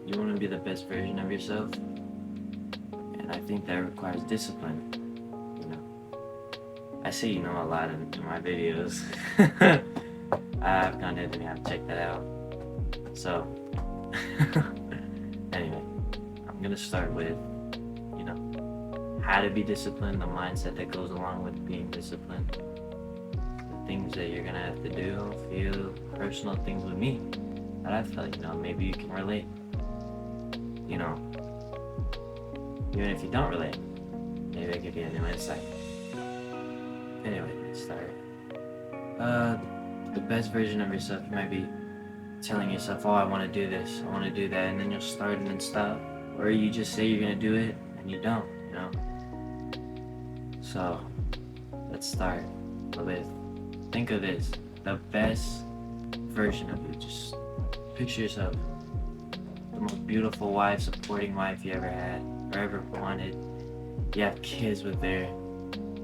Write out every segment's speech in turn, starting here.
you want to be the best version of yourself, and I think that requires discipline. You know, I say a lot in my videos. I've gone ahead and have checked that out. So, anyway, I'm gonna start with how to be disciplined, the mindset that goes along with being disciplined, the things that you're gonna have to do, feel, personal things with me that I felt, maybe you can relate. You know, even if you don't relate, maybe I give you a new insight. Anyway, let's start. The best version of yourself, you might be telling yourself, oh, I want to do this, I want to do that, and then you'll start and then stop. Or you just say you're going to do it, and you don't, So, let's start with, think of this, the best version of you. Just picture yourself, the most beautiful wife, supporting wife you ever had, or ever wanted. You have kids with their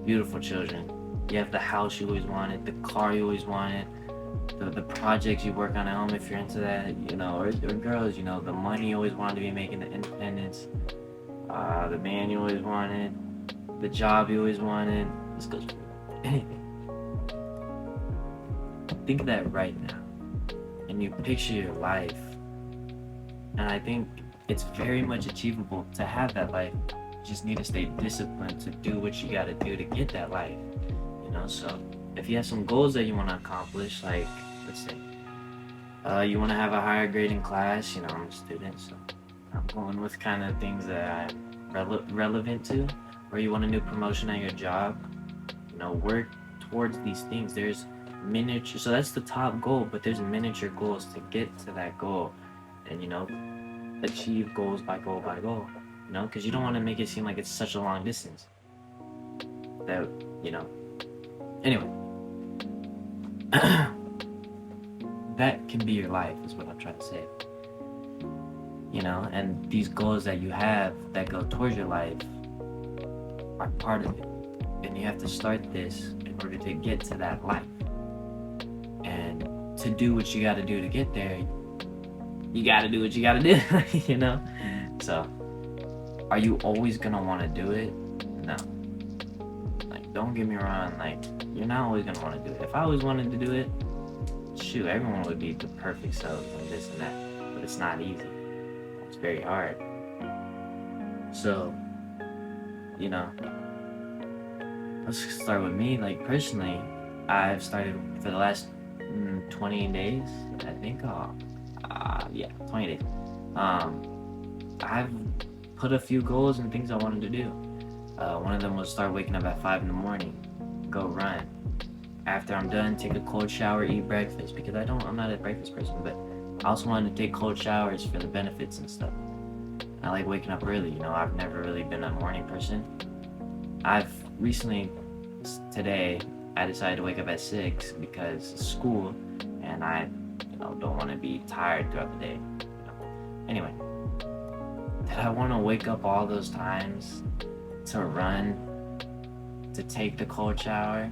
beautiful children. You have the house you always wanted, the car you always wanted, the projects you work on at home if you're into that, or girls, the money you always wanted to be making, the independence, the man you always wanted, the job you always wanted. This goes for anything. Think of that right now, and you picture your life, and I think it's very much achievable to have that life. You just need to stay disciplined to do what you gotta do to get that life. So if you have some goals that you want to accomplish, like let's say you want to have a higher grade in class, I'm a student, so I'm going with kind of things that I'm relevant to, or you want a new promotion at your job, work towards these things. There's miniature, so that's the top goal, but there's miniature goals to get to that goal, and achieve goals by goal by goal, because you don't want to make it seem like it's such a long distance that anyway. That can be your life is what I'm trying to say, and these goals that you have that go towards your life are part of it, and you have to start this in order to get to that life. And to do what you got to do to get there, you got to do what you got to do. So are you always gonna want to do it? No. Don't get me wrong, you're not always gonna want to do it. If I always wanted to do it, shoot, everyone would be the perfect selves and this and that, but it's not easy. It's very hard. So, let's start with me. Personally, I've started for the last 20 days, I think. 20 days. I've put a few goals and things I wanted to do. One of them was start waking up at 5 in the morning, go run. After I'm done, take a cold shower, eat breakfast, because I'm not a breakfast person, but I also wanted to take cold showers for the benefits and stuff. I like waking up early, I've never really been a morning person. I've recently, today, I decided to wake up at 6 because of school, and I, don't want to be tired throughout the day. Anyway, did I want to wake up all those times to run, to take the cold shower,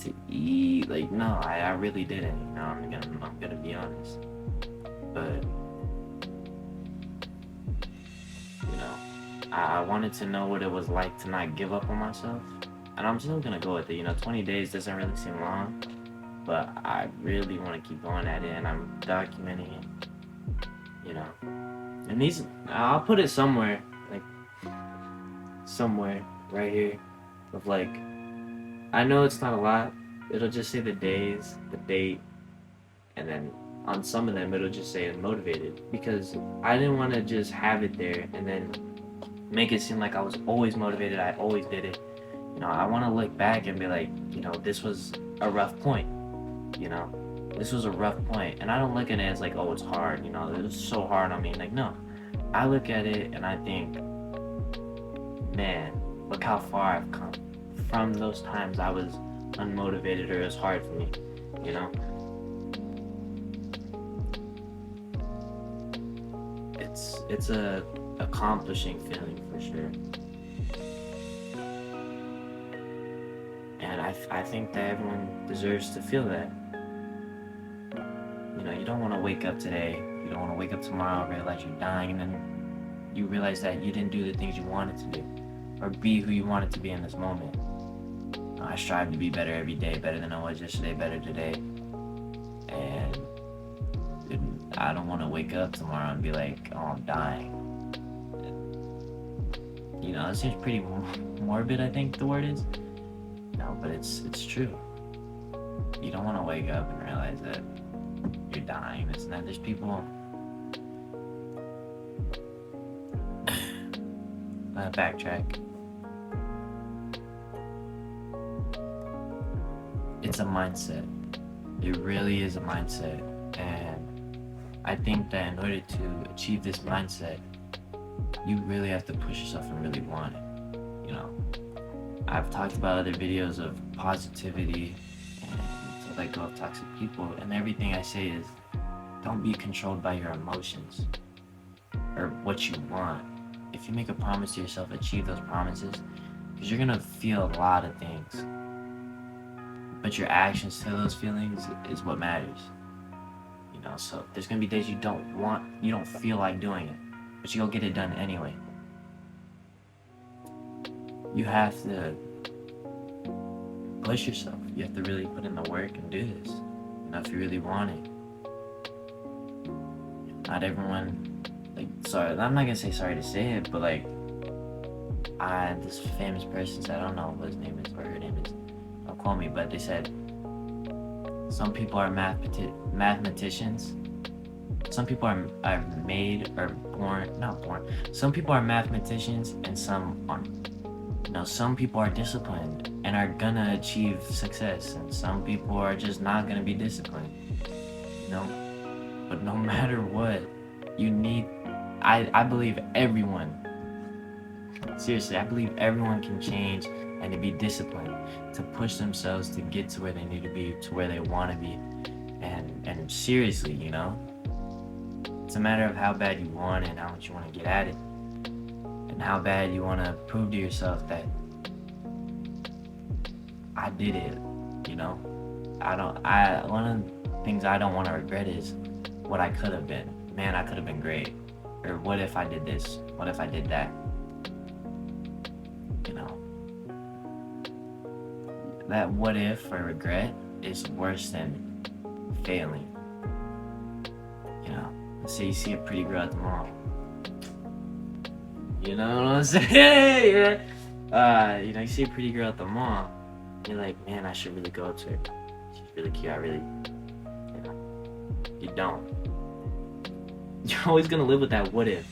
to eat? No, I really didn't. I'm gonna be honest. But I wanted to know what it was like to not give up on myself, and I'm still gonna go with it. 20 days doesn't really seem long, but I really want to keep going at it, and I'm documenting it. And these, I'll put it somewhere right here of I know it's not a lot. It'll just say the days, the date, and then on some of them it'll just say motivated, because I didn't want to just have it there and then make it seem like I was always motivated, I always did it. I want to look back and be like, this was a rough point. This was a rough point, and I don't look at it as oh, it's hard. It was so hard on me. No, I look at it and I think, man, look how far I've come from those times I was unmotivated or it was hard for me. It's a accomplishing feeling for sure. And I think that everyone deserves to feel that. You don't want to wake up today, You don't want to wake up tomorrow, realize you're dying, and then you realize that you didn't do the things you wanted to do, or be who you wanted to be in this moment. I strive to be better every day, better than I was yesterday, better today. And I don't want to wake up tomorrow and be like, oh, I'm dying. You know, it seems pretty morbid, I think the word is. No, but it's true. You don't want to wake up and realize that you're dying. It's not. There's people. Backtrack. It's a mindset. It really is a mindset, and I think that in order to achieve this mindset, you really have to push yourself and really want it. You know, I've talked about other videos of positivity and to let go of toxic people, and everything I say is don't be controlled by your emotions or what you want. If you make a promise to yourself, achieve those promises, because you're gonna feel a lot of things, but your actions to those feelings is what matters. You know, so there's gonna be days you don't feel like doing it, but you'll get it done anyway. You have to push yourself. You have to really put in the work and do this. You know, if you really want it. Not everyone, sorry, I'm not gonna say sorry to say it, but this famous person said, I don't know what his name is or her name is, don't quote me, but they said, some people are mathematicians. Some people are made or not born. Some people are mathematicians and some aren't. You know, some people are disciplined and are gonna achieve success, and some people are just not gonna be disciplined. You know, but no matter what, you need. I believe everyone. Seriously, I believe everyone can change and to be disciplined, to push themselves to get to where they need to be, to where they want to be, and seriously, you know, it's a matter of how bad you want it and how much you want to get at it, and how bad you want to prove to yourself that I did it. You know, one of the things I don't want to regret is what I could have been. Man, I could have been great. Or what if I did this? What if I did that? You know, that what if or regret is worse than failing. You know, let's say you see a pretty girl at the mall. You know what I'm saying? Yeah. You know, you see a pretty girl at the mall. You're like, man, I should really go up to her. She's really cute. You know, you don't. You're always gonna live with that what if.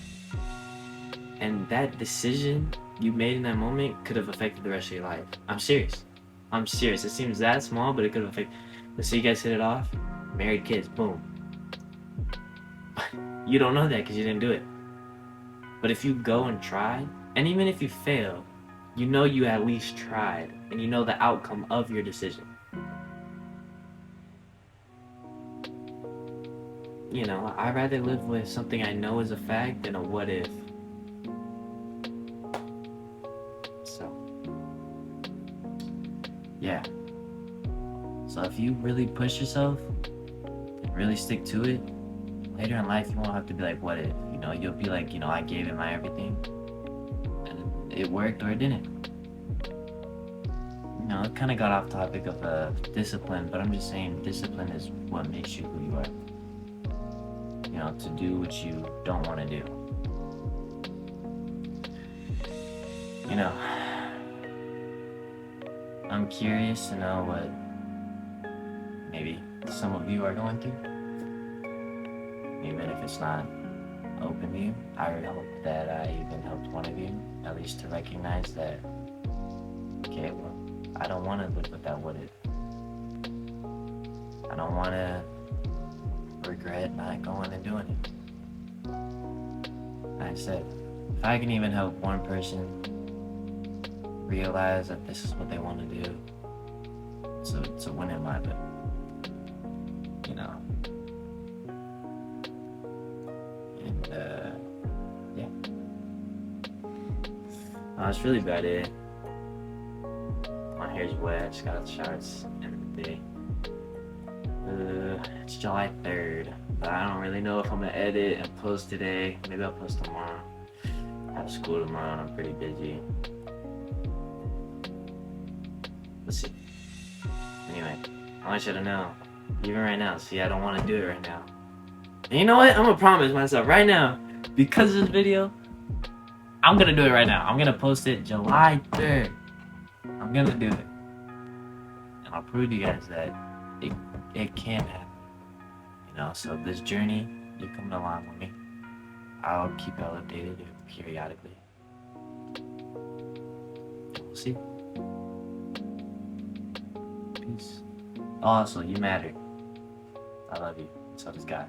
And that decision you made in that moment could have affected the rest of your life. I'm serious. It seems that small, but it could have affected. Let's say you guys hit it off, married, kids, boom. You don't know that because you didn't do it. But if you go and try, and even if you fail, you know you at least tried, and you know the outcome of your decision. You know, I'd rather live with something I know is a fact than a what if. So, yeah. So if you really push yourself and really stick to it, later in life you won't have to be like, what if? You know, you'll be like, you know, I gave it my everything, and it worked or it didn't. You know, it kind of got off topic of discipline, but I'm just saying discipline is what makes you who you are. You know, to do what you don't want to do. You know, I'm curious to know what maybe some of you are going through. Even if it's not open to you, I hope that I even helped one of you, at least to recognize that, okay, well, I don't want to live with that what if. I don't want to regret not going and doing it. Like I said, if I can even help one person realize that this is what they want to do, it's a win in my book. You know. And yeah. That's really about it. My hair's wet. I just got out of the shower. It's the end of the day. It's July 3rd. But I don't really know if I'm gonna edit and post today. Maybe I'll post tomorrow. I have school tomorrow and I'm pretty busy. Let's see. Anyway, I want you to know, even right now, see, I don't want to do it right now. And you know what? I'm gonna promise myself right now, because of this video, I'm gonna do it right now. I'm gonna post it July 3rd. I'm gonna do it. And I'll prove to you guys that it can happen. You know, so this journey, you're coming along with me. I'll keep y'all updated periodically. We'll see. Peace. Also, you matter. I love you. So does God.